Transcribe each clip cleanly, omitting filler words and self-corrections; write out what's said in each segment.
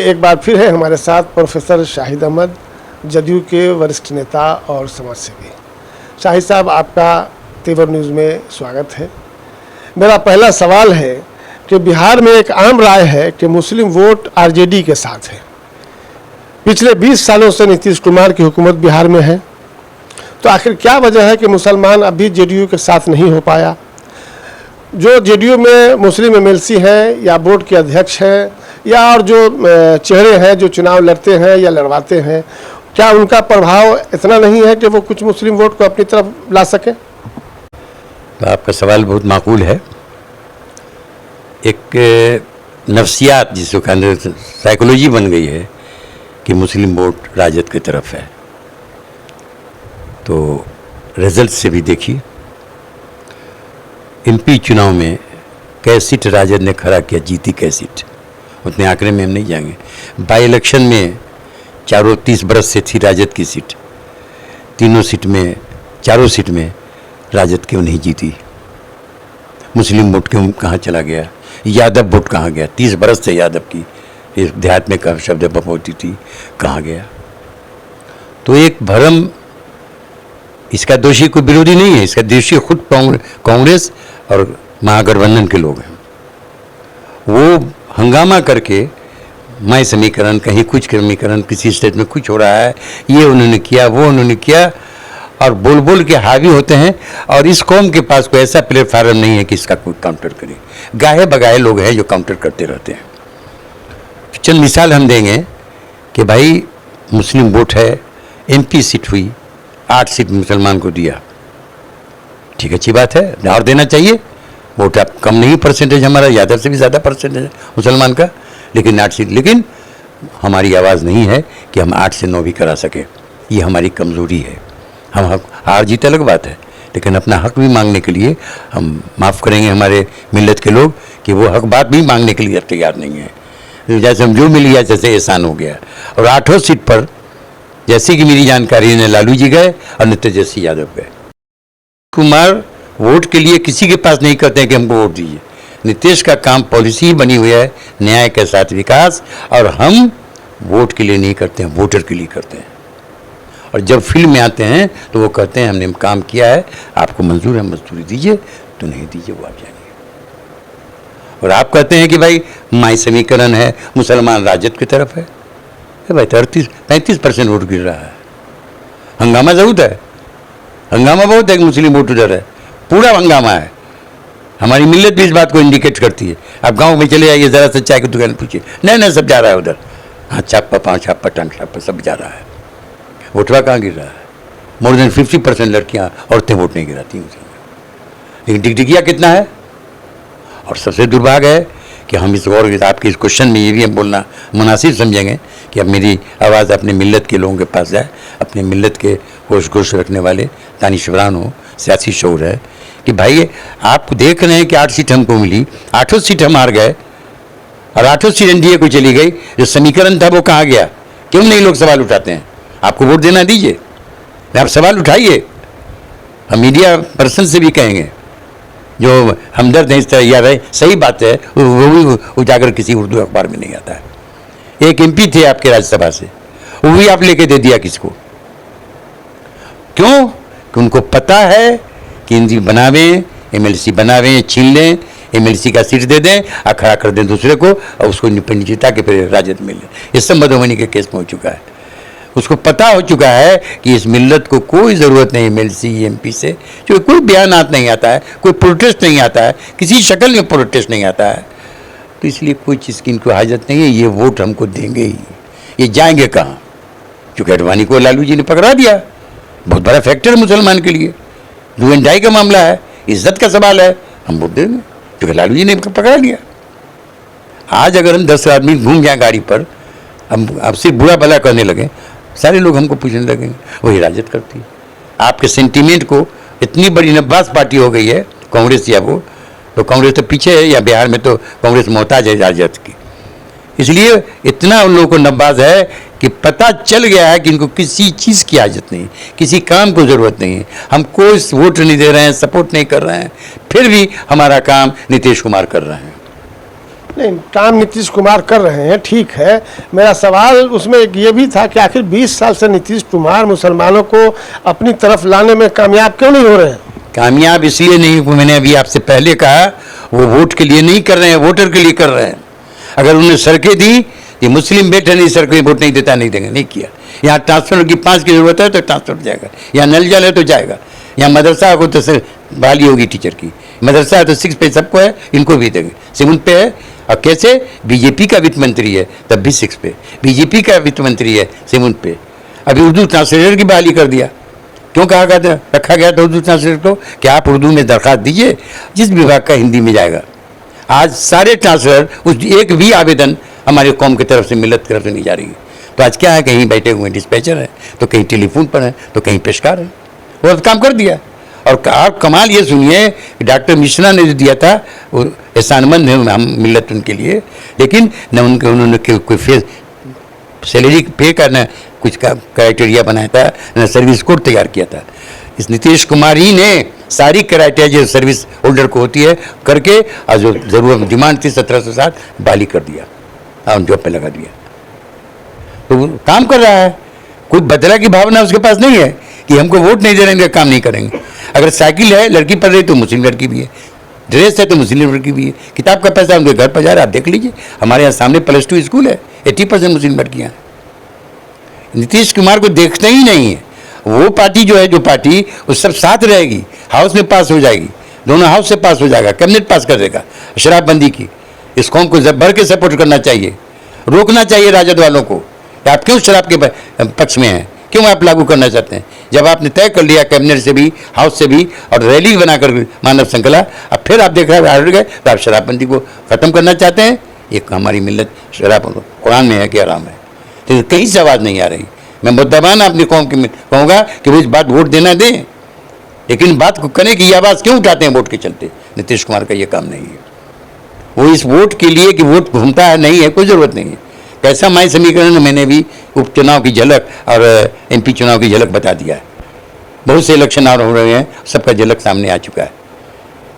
एक बार फिर है हमारे साथ प्रोफेसर शाहिद अहमद, जदयू के वरिष्ठ नेता और समाजसेवी। शाहिद साहब, आपका तेवर न्यूज़ में स्वागत है। मेरा पहला सवाल है कि बिहार में एक आम राय है कि मुस्लिम वोट आरजेडी के साथ है। पिछले 20 सालों से नीतीश कुमार की हुकूमत बिहार में है, तो आखिर क्या वजह है कि मुसलमान अभी जेडीयू के साथ नहीं हो पाया? जो जेडीयू में मुस्लिम एमएलसी हैं या बोर्ड के अध्यक्ष हैं या और जो चेहरे हैं जो चुनाव लड़ते हैं या लड़वाते हैं, क्या उनका प्रभाव इतना नहीं है कि वो कुछ मुस्लिम वोट को अपनी तरफ ला सकें? तो आपका सवाल बहुत माकूल है। एक नफ्सियात जिसको कहते हैं साइकोलॉजी बन गई है कि मुस्लिम वोट राजद की तरफ है। तो रिजल्ट से भी देखिए, एमपी चुनाव में कै सीट राजद ने खड़ा किया, जीती कै सीट, उतने आंकड़े में हम नहीं जाएंगे। बाई इलेक्शन में चारों 30 बरस से थी राजद की सीट, तीनों सीट में, चारों सीट में राजद क्यों नहीं जीती? मुस्लिम वोट क्यों कहाँ चला गया? यादव वोट कहाँ गया? 30 बरस से यादव की इस देहात में कहाँ शब्द बपौती थी, कहाँ गया? तो एक भ्रम, इसका दोषी कोई विरोधी नहीं है, इसका दोषी खुद कांग्रेस और महागठबंधन के लोग हैं। वो हंगामा करके मैं समीकरण, कहीं कुछ समीकरण, किसी स्टेट में कुछ हो रहा है, ये उन्होंने किया, वो उन्होंने किया, और बोल बोल के हावी होते हैं। और इस कौम के पास कोई ऐसा प्लेटफार्म नहीं है कि इसका कोई काउंटर करे। गाहे बगाए लोग हैं जो काउंटर करते रहते हैं। चंद मिसाल हम देंगे कि भाई मुस्लिम वोट है, एमपी सीट हुई, 8 सीट मुसलमान को दिया, ठीक अच्छी बात है, और देना चाहिए। वोट आप कम नहीं, परसेंटेज हमारा यादव से भी ज़्यादा परसेंटेज है मुसलमान का, लेकिन 8 सीट, लेकिन हमारी आवाज़ नहीं है कि हम 8 से 9 भी करा सके। ये हमारी कमज़ोरी है। हम हक, हार जीत अलग बात है, लेकिन अपना हक भी मांगने के लिए हम माफ़ करेंगे हमारे मिल्लत के लोग कि वो हक बात भी मांगने के लिए तैयार नहीं है। जैसे हम जो मिल गया जैसे एहसान हो गया। और 8 सीट पर जैसे कि मेरी जानकारी ने लालू जी गए और तेजस्वी यादव गए। कुमार वोट के लिए किसी के पास नहीं कहते हैं कि हमको वोट दीजिए। नीतीश का काम पॉलिसी बनी हुई है न्याय के साथ विकास, और हम वोट के लिए नहीं करते हैं, वोटर के लिए करते हैं। और जब फील्ड में आते हैं तो वो कहते हैं हमने काम किया है, आपको मंजूर है, मजदूरी दीजिए, तो नहीं दीजिए वो आप जानिए। और आप कहते हैं कि भाई माई समीकरण है, मुसलमान राजद की तरफ है। भाई 35% वोट गिर रहा है, हंगामा जरूर है, हंगामा बहुत है कि मुस्लिम वोट उधर है, पूरा हंगामा है। हमारी मिल्लत भी इस बात को इंडिकेट करती है। आप गांव में चले जाइए, ज़रा सा चाय की दुकान पूछिए, नहीं सब जा रहा है उधर, हाँ छापा, 5 छापा, टांग छापा, सब जा रहा है। वोटवा कहाँ गिर रहा है? मोर देन 50% लड़कियाँ, औरतें वोट नहीं गिराती हैं। लेकिन टिकटिकिया कितना है? और सबसे दुर्भाग्य है कि हम इस गौर, आपके इस क्वेश्चन में ये भी हम बोलना मुनासिब समझेंगे कि अब मेरी आवाज़ अपने मिल्लत के लोगों के पास जाए, अपने मिल्लत के होश गोश रखने वाले दानिशवरान हो, सियासी शऊर है, कि भाई आप देख रहे हैं कि 8 सीट हमको मिली, 8 सीट हम हार गए, और 8 सीट एनडीए को चली गई। जो समीकरण था वो कहाँ गया? क्यों नहीं लोग सवाल उठाते हैं? आपको वोट देना दीजिए, आप सवाल उठाइए। हम मीडिया पर्सन से भी कहेंगे, जो हमदर्द नहीं तैयार है, सही बात है, वो भी उजागर किसी उर्दू अखबार में नहीं आता है। एक एमपी थे आपके राज्यसभा से, वो भी आप लेके दे दिया किसको? क्यों? कि उनको पता है कि हिंदी बनावें, एमएलसी बनावें, छीन लें, एमएलसी का सीट दे दें और खड़ा कर दें दूसरे को, और उसको नीचे के फिर राजद मिले। इस सब मधुबनी के केस में हो चुका है। उसको पता हो चुका है कि इस मिल्लत को कोई ज़रूरत नहीं एमएलसी एमपी से, जो कोई बयानात नहीं आता है, कोई प्रोटेस्ट नहीं आता है, किसी शक्ल में प्रोटेस्ट नहीं आता है, तो इसलिए कोई चीज़ की इनको हाजत नहीं है। ये वोट हमको देंगे ही, ये जाएंगे कहाँ? क्योंकि अडवाणी को लालू जी ने पकड़ा दिया, बहुत बड़ा फैक्टर मुसलमान के लिए, डू एंड डाई का मामला है, इज्जत का सवाल है, हम वोट देंगे क्योंकि लालू जी ने पकड़ा लिया। आज अगर हम 10 आदमी घूम जाए गाड़ी पर, हम आपसे बुरा भला करने लगे, सारे लोग हमको पूछने लगेंगे वही राजद करती है। आपके सेंटीमेंट को इतनी बड़ी नब्बास पार्टी हो गई है कांग्रेस, या वो तो कांग्रेस तो पीछे है, या बिहार में तो कांग्रेस मोहताज है राजद की। इसलिए इतना उन लोगों को नब्बाज है कि पता चल गया है कि इनको किसी चीज़ की हाजत नहीं, किसी काम को ज़रूरत नहीं है। हम कोई वोट नहीं दे रहे हैं, सपोर्ट नहीं कर रहे हैं, फिर भी हमारा काम नीतीश कुमार कर रहे हैं। नहीं, काम नीतीश कुमार कर रहे हैं, ठीक है। मेरा सवाल उसमें एक ये भी था कि आखिर 20 साल से नीतीश कुमार मुसलमानों को अपनी तरफ लाने में कामयाब क्यों नहीं हो रहे हैं? कामयाब इसलिए नहीं, मैंने अभी आपसे पहले कहा, वो वोट के लिए नहीं कर रहे हैं, वोटर के लिए कर रहे हैं। अगर उन्होंने सड़कें दी, ये मुस्लिम बेटे नहीं सड़कें वोट नहीं देता, नहीं देंगे, नहीं किया। यहाँ ट्रांसफर की 5 की जरूरत है तो ट्रांसफर हो जाएगा, यहाँ नल जल है तो जाएगा, यहाँ मदरसा को तो बहाली होगी टीचर की, मदरसा है तो 6 पे सबको है, इनको भी देंगे, 7 पे है। और कैसे? बीजेपी का वित्त मंत्री है तब भी 6 पे, बीजेपी का वित्त मंत्री है 7 पे। अभी उर्दू ट्रांसलेटर की बहाली कर दिया। क्यों कहा गया था, रखा गया था उर्दू ट्रांसलेटर को कि आप उर्दू में दरखास्त दीजिए, जिस विभाग का हिंदी में जाएगा। आज सारे ट्रांसलेटर, उस एक भी आवेदन हमारे कौम की तरफ से, मिलत की तरफ से नहीं जा रही है। तो आज क्या है, कहीं बैठे हुए डिस्पैचर है, तो कहीं टेलीफोन पर है, तो कहीं पेशकार है, वो काम कर दिया। और कमाल ये सुनिए, डॉक्टर मिश्रा ने जो दिया था वो एहसानमंद है हम मिलत उनके लिए, लेकिन न उन्होंने कोई सैलरी पे करना कुछ का क्राइटेरिया बनाया था, न सर्विस कोड तैयार किया था। इस नीतीश कुमार ही ने सारी क्राइटेरिया जो सर्विस होल्डर को होती है करके, और जो जरूरत डिमांड थी 1760 बहाली कर दिया और जॉब पे लगा दिया। तो वो काम कर रहा है, कोई बदला की भावना उसके पास नहीं है कि हमको वोट नहीं दे रहे हैं, काम नहीं करेंगे। अगर साइकिल है, लड़की पढ़ रही तो मुस्लिम लड़की भी है, ड्रेस है तो मुस्लिम लड़की भी है, किताब का पैसा उनके घर पर जा रहा है, आप देख लीजिए। हमारे यहाँ सामने +2 स्कूल है, 80% मुस्लिम लड़कियाँ हैं। नीतीश कुमार को देखना ही नहीं है। वो पार्टी जो है, जो पार्टी वो सब साथ रहेगी, हाउस में पास हो जाएगी, दोनों हाउस से पास हो जाएगा, कैबिनेट पास कर देगा शराबबंदी की। इस कौम को भर के सपोर्ट करना चाहिए, रोकना चाहिए राजद वालों को। आप क्यों शराब के पक्ष में हैं, क्यों आप लागू करना चाहते हैं? जब आपने तय कर लिया कैबिनेट से भी, हाउस से भी, और रैली बनाकर मानव श्रृंखला, अब फिर आप देख रहे हैं हट गए, तो आप शराबबंदी को ख़त्म करना चाहते हैं। एक हमारी मिल्लत शराब कुरान में है कि हराम है, तो कहीं से आवाज़ नहीं आ रही। मैं मुद्दाबान अपनी कौम की कहूँगा कि वो इस बात वोट देना दें, लेकिन बात को करने की आवाज़ क्यों उठाते हैं वोट के चलते? नीतीश कुमार का ये काम नहीं है। वो इस वोट के लिए कि वोट घूमता है, नहीं है, कोई ज़रूरत नहीं है। कैसा माई समीकरण, मैंने भी उपचुनाव की झलक और MP चुनाव की झलक बता दिया है। बहुत से इलेक्शन और हो रहे हैं, सबका झलक सामने आ चुका है।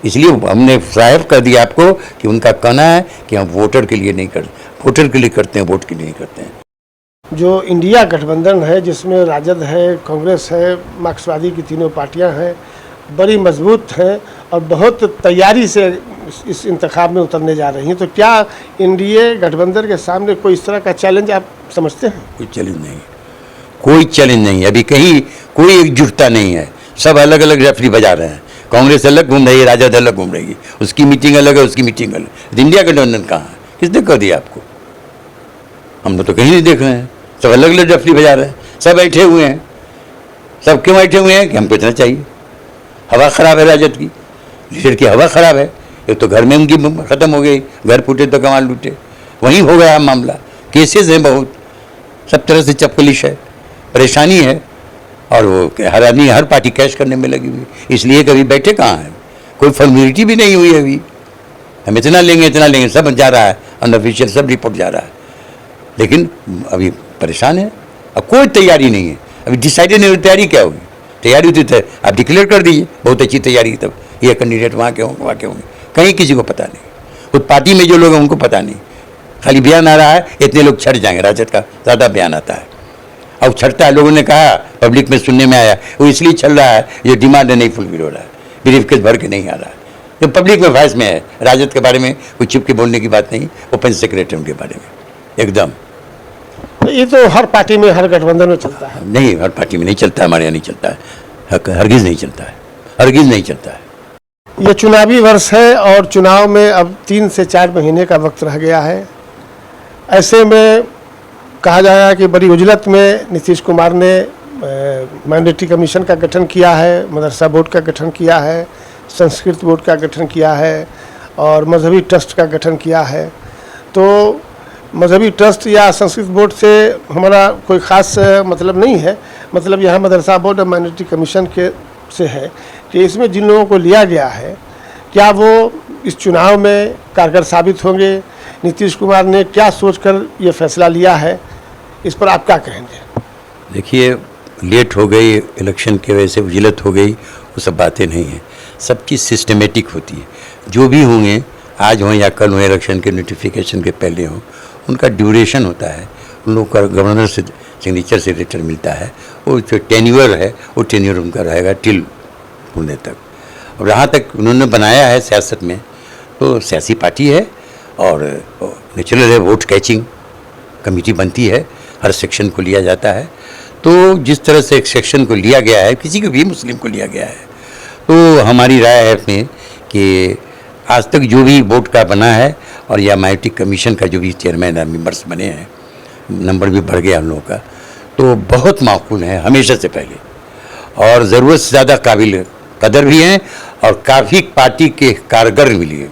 इसलिए हमने साफ कर दिया आपको कि उनका कहना है कि हम वोटर के लिए नहीं करते, वोटर के लिए करते हैं, वोट के लिए नहीं करते हैं। जो इंडिया गठबंधन है, जिसमें राजद है, कांग्रेस है, मार्क्सवादी की तीनों पार्टियां हैं, बड़ी मजबूत हैं और बहुत तैयारी से इस इंतखाब में उतरने जा रही हैं। तो क्या इंडिया गठबंधन के सामने कोई इस तरह का चैलेंज आप समझते हैं? कोई चैलेंज नहीं, कोई चैलेंज नहीं। अभी कहीं कोई एकजुटता नहीं है, सब अलग अलग रेफरी बजा रहे हैं। कांग्रेस अलग घूम रही है, राजद अलग घूम रही है, उसकी मीटिंग अलग है, उसकी मीटिंग अलग। इंडिया गठबंधन कहाँ है? किसने कर दिया आपको? हम लोग तो कहीं नहीं देख रहे हैं, सब अलग अलग रेफरी बजा रहे हैं, सब बैठे हुए हैं। सब क्यों बैठे हुए हैं कि हमको इतना चाहिए। हवा ख़राब है राजद की, लीडर की हवा ख़राब है। एक तो घर में उनकी ख़त्म हो गई, घर फूटे तो कमाल लूटे, वहीं हो गया मामला। केसेस हैं बहुत, सब तरह से चपकलिश है, परेशानी है। और वो हर आदमी, हर पार्टी कैश करने में लगी हुई, इसलिए कभी बैठे कहाँ हैं, कोई फॉर्मेलिटी भी नहीं हुई है अभी। हम इतना लेंगे, सब जा रहा है, अनऑफिशियल सब रिपोर्ट जा रहा है, लेकिन अभी परेशान है। अब कोई तैयारी नहीं है, अभी डिसाइडेड नहीं, तैयारी क्या होगी? तैयारी होती तो आप डिक्लेयर कर दीजिए, बहुत अच्छी तैयारी, तब ये कैंडिडेट वहाँ के होंगे, वहाँ के होंगे, कहीं किसी को पता नहीं। खुद पार्टी में जो लोग हैं उनको पता नहीं, खाली बयान आ रहा है, इतने लोग छट जाएंगे। राजद का ज़्यादा बयान आता है, अब छटता है। लोगों ने कहा, पब्लिक में सुनने में आया, वो इसलिए चल रहा है, ये डिमांड नहीं फुलफिल हो रहा है, ब्रीफकेस भर के नहीं आ रहा है। तो पब्लिक में वॉइस में है, राजद के बारे में कोई छिप के बोलने की बात नहीं, ओपन सेक्रेटरी के बारे में एकदम। ये तो हर पार्टी में, हर गठबंधन में चलता है। नहीं, हर पार्टी में नहीं चलता, हमारे यहाँ नहीं चलता है, हरगिज़ नहीं चलता है, हरगिज़ नहीं चलता है। ये चुनावी वर्ष है और चुनाव में अब 3 से 4 महीने का वक्त रह गया है। ऐसे में कहा जाएगा कि बड़ी उजलत में नीतीश कुमार ने माइनॉरिटी कमीशन का गठन किया है, मदरसा बोर्ड का गठन किया है, संस्कृत बोर्ड का गठन किया है और मजहबी ट्रस्ट का गठन किया है। तो मजहबी ट्रस्ट या संस्कृत बोर्ड से हमारा कोई ख़ास मतलब नहीं है, मतलब यहाँ मदरसा बोर्ड और माइनॉरिटी कमीशन के से है कि इसमें जिन लोगों को लिया गया है, क्या वो इस चुनाव में कारगर साबित होंगे? नीतीश कुमार ने क्या सोचकर ये फैसला लिया है, इस पर आप क्या कहेंगे? देखिए, लेट हो गई इलेक्शन की वजह से, उजलत हो गई, वो सब बातें नहीं हैं। सब चीज़ सिस्टमेटिक होती है। जो भी होंगे आज हों या कल हों, इलेक्शन के नोटिफिकेशन के पहले हों, उनका ड्यूरेशन होता है, उन लोगों का गवर्नर से सिग्नेचर से लेटर मिलता है, वो जो टेन्योर है वो टेन्योर उनका रहेगा टिल पुणे तक। और जहाँ तक उन्होंने बनाया है सियासत में, तो सियासी पार्टी है और नेचुरल है, वोट कैचिंग कमेटी बनती है, हर सेक्शन को लिया जाता है। तो जिस तरह से एक सेक्शन को लिया गया है, किसी को भी मुस्लिम को लिया गया है, तो हमारी राय है इसमें कि आज तक जो भी बोर्ड का बना है और या माइनॉरिटी कमीशन का जो भी चेयरमैन और मेंबर्स बने हैं, नंबर भी बढ़ गया हम लोगों का, तो बहुत माकूल है हमेशा से पहले, और ज़रूरत से ज़्यादा काबिल कदर भी हैं और काफ़ी पार्टी के कारगर मिली है।